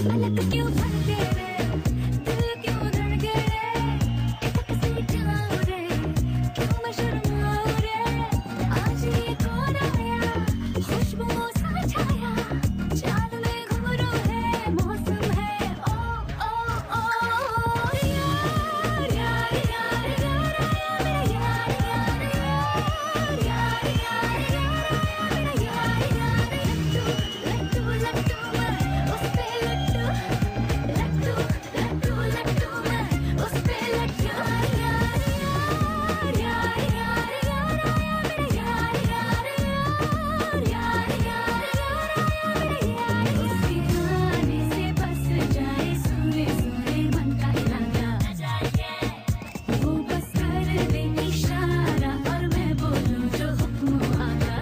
पलक क्यों भटके रे, दिल क्यों धड़के रे, इतक से जाऊं रे, क्यों मैं शर्माऊं रे, आज ये कौन आया, खुशबुओं सा छाया, चांद में घुंघरू है, मौसम है, ओ ओ ओ यार यार यार यार आया मेरा यार यार यार यार यार आया मेरा यार लट्टू लट्टू लट्टू मैं उस पे लट्टू लट्टू लट्टू लट्टू मैं उस पे लट्टू यार यार यार यार यार आया मेरा यार यार यार यार यार आया मेरा यार उसके आने से बस जाए सूरे सूरे मन का इरादा वो बस कर दे इशारा और मैं बोलूं जो हुक्म आका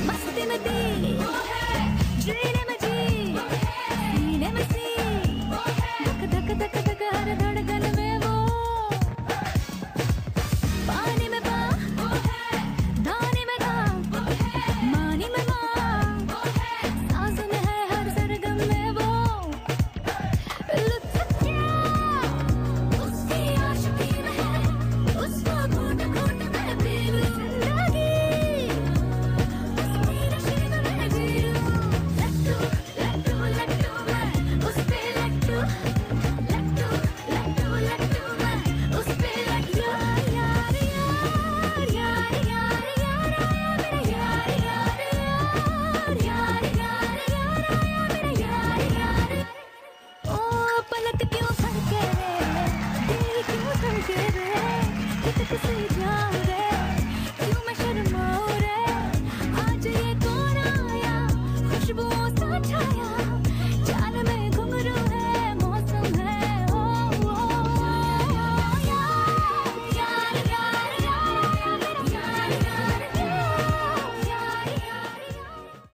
मस्ती में दी जीने में जी सीने में सी धक धक धक धक हर धड़कन में वो पानी में पा धानी में धा मानी में माँ सांस में है हर सरगम में वो लुत्फ क्या उसकी आशिकी में है उसको घूट घूट में पी लूं जिंदगी लट्टू लट्टू मैं उस पे लट्टू लट्टू लट्टू लट्टू मैं उस पे लट्टू यार यार यार यार यार आया मेरा यार यार यार यार यार आया मेरा यार ओ पलक क्यों भटके रे, दिल क्यों धड़के रे, इतक से जाऊं रे, क्यों मैं शर्माऊं रे, आज ये कौन आया, खुशबुओं सा छाया,